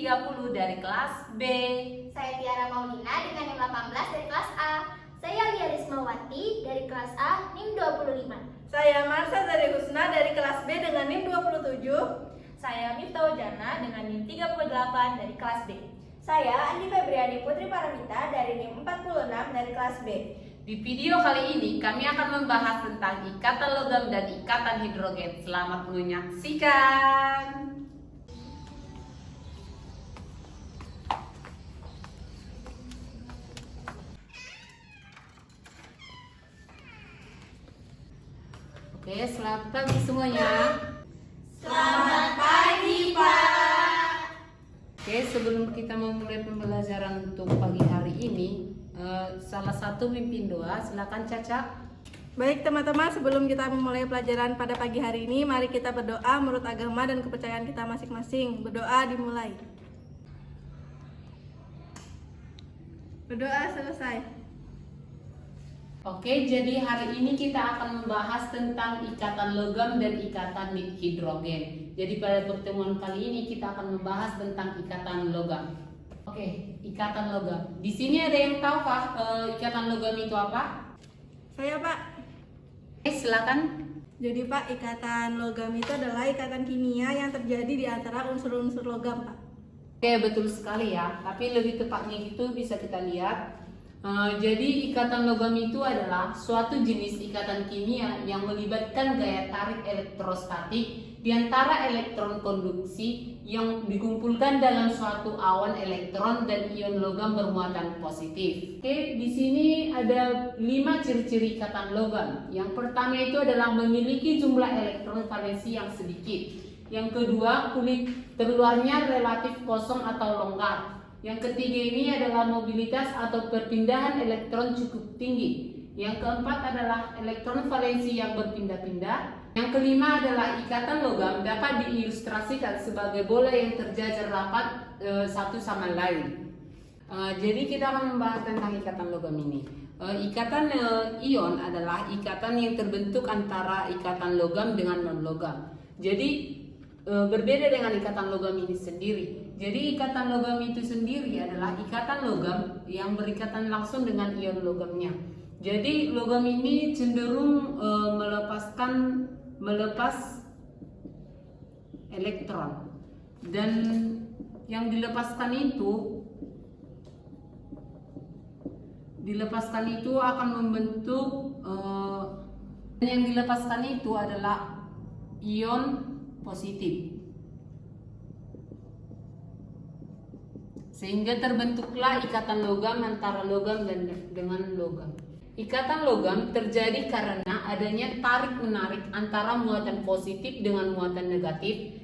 30 dari kelas B. Saya Tiara Maulina dengan NIM 18 dari kelas A. Saya Lia Rismawati dari kelas A NIM 25. Saya Marsha Zari Husna dari kelas B dengan NIM 27. Saya Miftah Jana dengan NIM 38 dari kelas B. Saya Andi Febriani Putri Paramita dari NIM 46 dari kelas B. Di video kali ini kami akan membahas tentang ikatan logam dan ikatan hidrogen. Selamat menyaksikan. Oke, selamat pagi semuanya. Selamat pagi, Pak. Oke, sebelum kita memulai pembelajaran untuk pagi hari ini, salah satu mimpin doa, silakan Caca. Baik teman-teman, sebelum kita memulai pelajaran pada pagi hari ini, mari kita berdoa menurut agama dan kepercayaan kita masing-masing. Berdoa dimulai. Berdoa selesai. Oke, jadi hari ini kita akan membahas tentang ikatan logam dan ikatan hidrogen. Jadi pada pertemuan kali ini kita akan membahas tentang ikatan logam. Oke, ikatan logam. Di sini ada yang tahu Pak ikatan logam itu apa? Saya Pak. Oke, silakan. Jadi Pak, ikatan logam itu adalah ikatan kimia yang terjadi di antara unsur-unsur logam Pak. Oke, betul sekali ya. Tapi lebih tepatnya itu bisa kita lihat. Jadi ikatan logam itu adalah suatu jenis ikatan kimia yang melibatkan gaya tarik elektrostatik di antara elektron konduksi yang dikumpulkan dalam suatu awan elektron dan ion logam bermuatan positif. Oke, di sini ada 5 ciri-ciri ikatan logam. Yang pertama itu adalah memiliki jumlah elektron valensi yang sedikit. Yang kedua, kulit terluarnya relatif kosong atau longgar. Yang ketiga ini adalah mobilitas atau perpindahan elektron cukup tinggi. Yang keempat adalah elektron valensi yang berpindah-pindah. Yang kelima adalah ikatan logam dapat diilustrasikan sebagai bola yang terjajar rapat satu sama lain. Jadi kita akan membahas tentang ikatan logam ini. Ikatan ion adalah ikatan yang terbentuk antara ikatan logam dengan non-logam. Jadi berbeda dengan ikatan logam ini sendiri. Jadi ikatan logam itu sendiri adalah ikatan logam yang berikatan langsung dengan ion logamnya. Jadi logam ini cenderung melepas elektron, dan yang dilepaskan itu akan membentuk yang dilepaskan itu adalah ion positif, sehingga terbentuklah ikatan logam antara logam dan dengan logam. Ikatan logam terjadi karena adanya tarik-menarik antara muatan positif dengan muatan negatif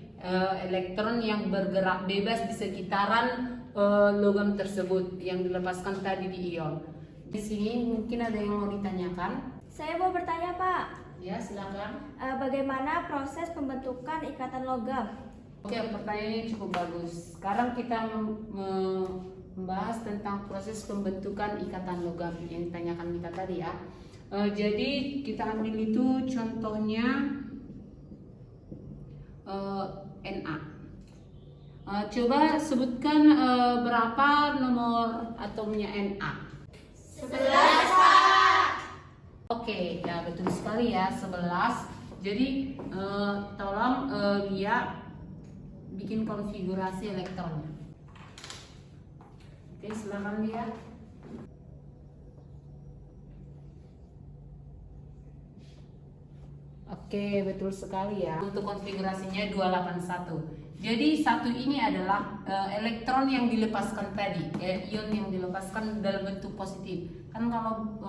elektron yang bergerak bebas di sekitaran logam tersebut yang dilepaskan tadi di ion. Di sini mungkin ada yang mau ditanyakan? Saya mau bertanya Pak, Ya, silakan. bagaimana proses pembentukan ikatan logam? Oke, pertanyaannya cukup bagus. Sekarang kita membahas tentang proses pembentukan ikatan logam yang ditanyakan kita tadi ya. Jadi kita ambil itu contohnya Na. Coba sebutkan berapa nomor atomnya Na? 11, Pak. Oke, ya betul sekali ya, 11. Jadi tolong Lia bikin konfigurasi elektronnya. Oke, silakan Lia. Oke, betul sekali ya. Untuk konfigurasinya 281. Jadi satu ini adalah elektron yang dilepaskan tadi, ion yang dilepaskan dalam bentuk positif. Kan kalau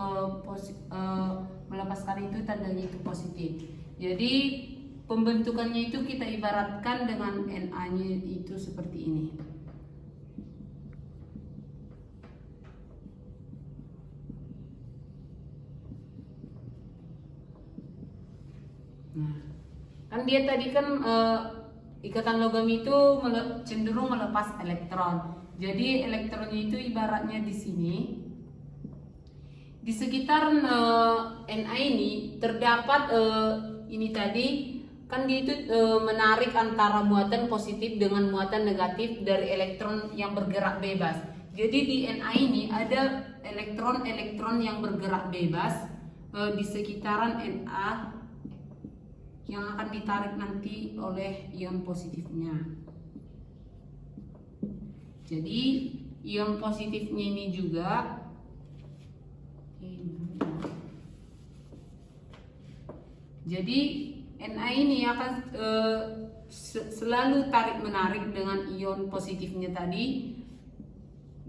melepaskan itu tandanya itu positif. Jadi pembentukannya itu kita ibaratkan dengan Na-nya itu seperti ini. Nah, kan dia tadi kan ikatan logam itu cenderung melepas elektron. Jadi elektronnya itu ibaratnya di sini. Di sekitar Na ini terdapat ini tadi kan dia itu menarik antara muatan positif dengan muatan negatif dari elektron yang bergerak bebas. Jadi di Na ini ada elektron-elektron yang bergerak bebas di sekitaran Na yang akan ditarik nanti oleh ion positifnya. Jadi ion positifnya ini juga jadi Na ini akan selalu tarik menarik dengan ion positifnya tadi,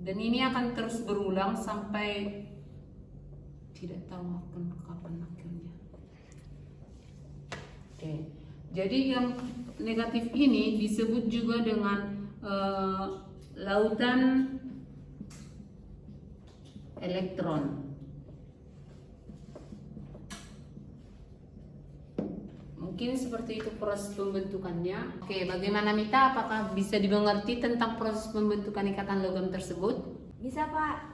dan ini akan terus berulang sampai tidak tahu akan kapan akhirnya. Oke. Jadi ion negatif ini disebut juga dengan lautan elektron. Mungkin seperti itu proses pembentukannya. Oke, bagaimana Mita? Apakah bisa dimengerti tentang proses pembentukan ikatan logam tersebut? Bisa, Pak.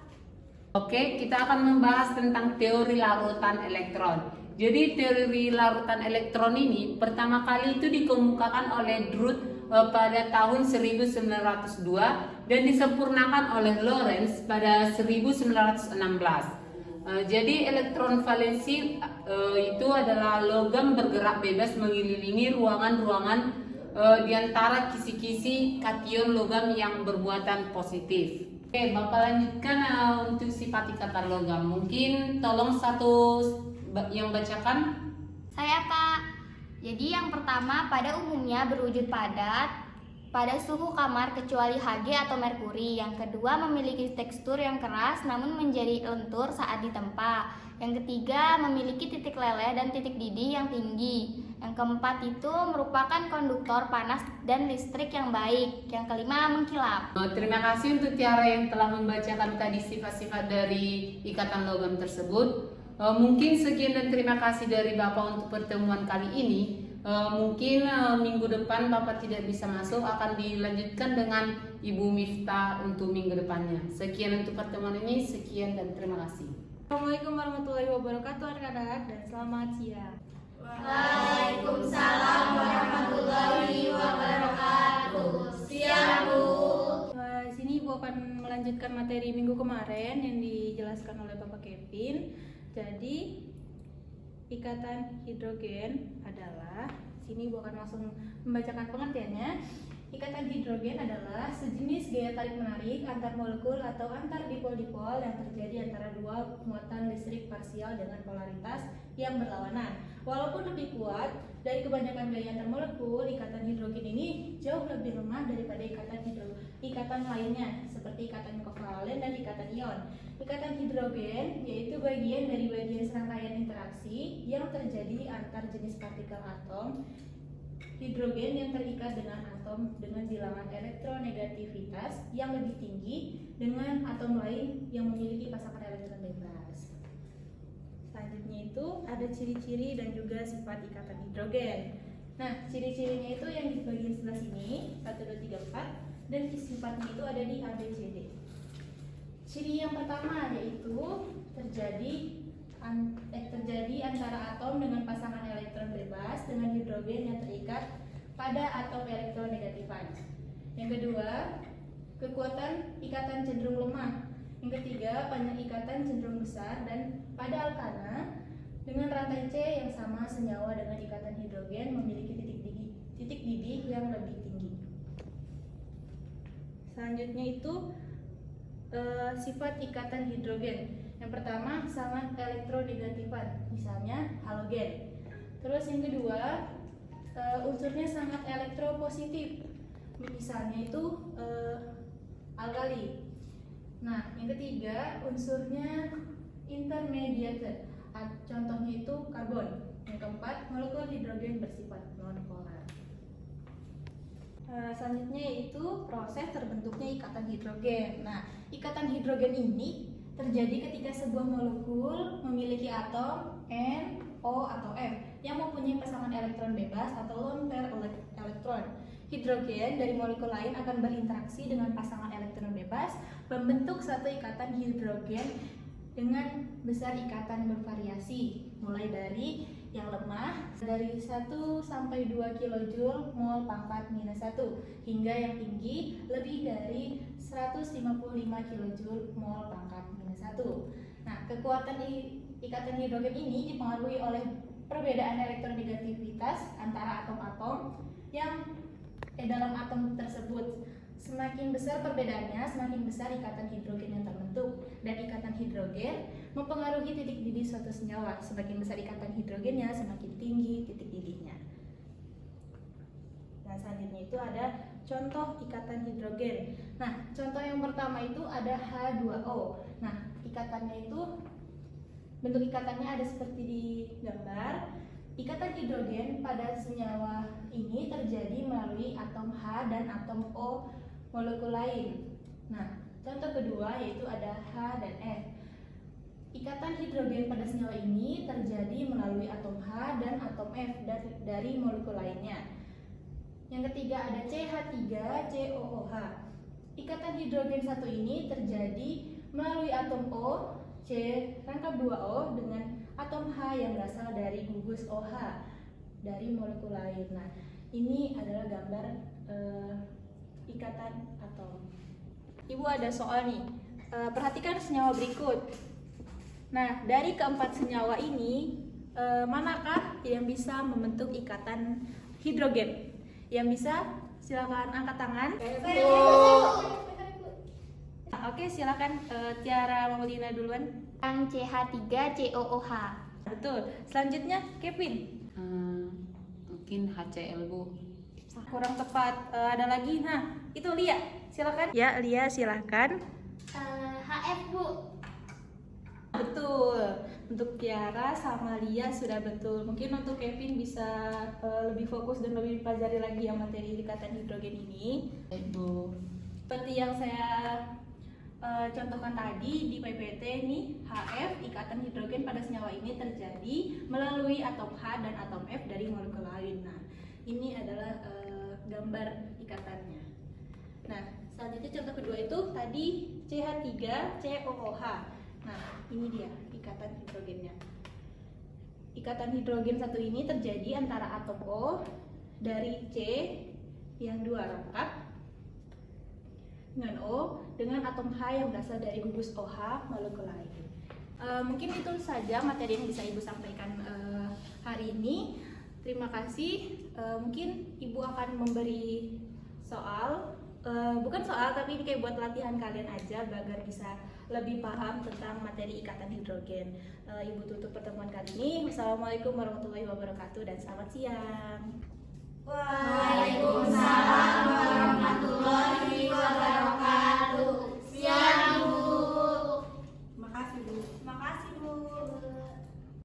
Oke, kita akan membahas tentang teori larutan elektron. Jadi teori larutan elektron ini pertama kali itu dikemukakan oleh Drude pada tahun 1902 dan disempurnakan oleh Lorentz pada 1916. Jadi elektron valensi itu adalah logam bergerak bebas mengelilingi ruangan-ruangan di antara kisi-kisi kation logam yang bermuatan positif. Oke, Bapak lanjutkan untuk sifat ikatan logam. Mungkin tolong satu yang bacakan. Saya, Pak. Jadi yang pertama pada umumnya berwujud padat pada suhu kamar kecuali Hg atau merkuri. Yang kedua memiliki tekstur yang keras namun menjadi lentur saat ditempa. Yang ketiga memiliki titik leleh dan titik didih yang tinggi. Yang keempat itu merupakan konduktor panas dan listrik yang baik. Yang kelima mengkilap. Terima kasih untuk Tiara yang telah membacakan tadi sifat-sifat dari ikatan logam tersebut. Mungkin sekian dan terima kasih dari Bapak untuk pertemuan kali ini. Mungkin minggu depan Bapak tidak bisa masuk, akan dilanjutkan dengan Ibu Miftah untuk minggu depannya. Sekian untuk pertemuan ini, sekian dan terima kasih. Assalamualaikum warahmatullahi wabarakatuh anak-anak, dan selamat siang. Waalaikumsalam warahmatullahi wabarakatuh. Siang, Bu. Sini Ibu akan melanjutkan materi minggu kemarin yang dijelaskan oleh Bapak Kevin. Jadi ikatan hidrogen adalah, sini Ibu akan langsung membacakan pengertiannya. Ikatan hidrogen adalah sejenis gaya tarik menarik antar molekul atau antar dipol-dipol yang terjadi antara dua muatan listrik parsial dengan polaritas yang berlawanan. Walaupun lebih kuat dari kebanyakan gaya antar molekul, ikatan hidrogen ini jauh lebih lemah daripada ikatan lainnya seperti ikatan kovalen dan ikatan ion. Ikatan hidrogen yaitu bagian dari bagian serangkaian interaksi yang terjadi antar jenis partikel atom hidrogen yang terikat dengan atom dengan bilangan elektronegativitas yang lebih tinggi dengan atom lain yang memiliki pasangan elektron bebas. Selanjutnya itu ada ciri-ciri dan juga sifat ikatan hidrogen. Nah, ciri-cirinya itu yang di bagian sebelah sini 1, 2, 3, 4, dan sifatnya itu ada di A, B, C, D. Ciri yang pertama yaitu terjadi antara atom dengan pasangan elektron bebas dengan hidrogen yang terikat pada atom elektronegatifan. Yang kedua, kekuatan ikatan cenderung lemah. Yang ketiga, panjang ikatan cenderung besar, dan pada alkana dengan rantai C yang sama senyawa dengan ikatan hidrogen memiliki titik didih yang lebih tinggi. Selanjutnya itu sifat ikatan hidrogen. Yang pertama sangat elektronegatifan, misalnya halogen. Terus yang kedua unsurnya sangat elektropositif, misalnya itu alkali. Nah, yang ketiga unsurnya intermediate, contohnya itu karbon. Yang keempat molekul hidrogen bersifat nonpolar. Selanjutnya yaitu proses terbentuknya ikatan hidrogen. Nah, ikatan hidrogen ini terjadi ketika sebuah molekul memiliki atom N, O, atau F yang mempunyai pasangan elektron bebas atau lone pair elektron. Hidrogen dari molekul lain akan berinteraksi dengan pasangan elektron bebas membentuk satu ikatan hidrogen dengan besar ikatan bervariasi, mulai dari yang lemah dari 1 sampai 2 kJ mol pangkat minus 1 hingga yang tinggi lebih dari 155 kJ mol pangkat minus 1. Nah, kekuatan ikatan hidrogen ini dipengaruhi oleh perbedaan elektronegativitas antara atom-atom yang dalam atom tersebut. Semakin besar perbedaannya, semakin besar ikatan hidrogen yang terbentuk. Dan ikatan hidrogen mempengaruhi titik didih suatu senyawa. Semakin besar ikatan hidrogennya, semakin tinggi titik didihnya. Nah, selanjutnya itu ada contoh ikatan hidrogen. Nah, contoh yang pertama itu ada H2O. Nah, ikatannya itu, bentuk ikatannya ada seperti di gambar. Ikatan hidrogen pada senyawa ini terjadi melalui atom H dan atom O molekul lain. Nah, contoh kedua yaitu ada H dan F. Ikatan hidrogen pada senyawa ini terjadi melalui atom H dan atom F dari molekul lainnya. Yang ketiga ada CH3COOH. Ikatan hidrogen satu ini terjadi melalui atom O, C rangkap 2O dengan atom H yang berasal dari gugus OH dari molekul lain. Nah, ini adalah gambar ikatan atom. Ibu ada soal nih. Perhatikan senyawa berikut. Nah, dari keempat senyawa ini, manakah yang bisa membentuk ikatan hidrogen? Yang bisa, silakan angkat tangan. Oke, silakan Tiara Maulina duluan. Yang CH3COOH. Betul. Selanjutnya, Kevin. Mungkin HCl, Bu. Kurang tepat. Ada lagi. Nah, itu Lia. Silakan. Ya, Lia silakan. HF, Bu. Betul. Untuk Tiara sama Lia sudah betul. Mungkin untuk Kevin bisa lebih fokus dan lebih pelajari lagi yang materi ikatan hidrogen ini. Bu. Seperti yang saya contohkan tadi di PPT nih, HF ikatan hidrogen pada senyawa ini terjadi melalui atom H dan atom F dari molekul lain. Nah, ini adalah gambar ikatannya. Nah, selanjutnya contoh kedua itu tadi CH3COOH. Nah, ini dia ikatan hidrogennya. Ikatan hidrogen satu ini terjadi antara atom O dari C yang 2 rangkap dengan O dengan atom H yang berasal dari gugus OH molekul lain. Mungkin itu saja materi yang bisa Ibu sampaikan hari ini. Terima kasih. Mungkin Ibu akan memberi soal, bukan soal tapi ini kayak buat latihan kalian aja agar bisa lebih paham tentang materi ikatan hidrogen. Ibu tutup pertemuan kali ini. Wassalamualaikum warahmatullahi wabarakatuh dan selamat siang. Wah.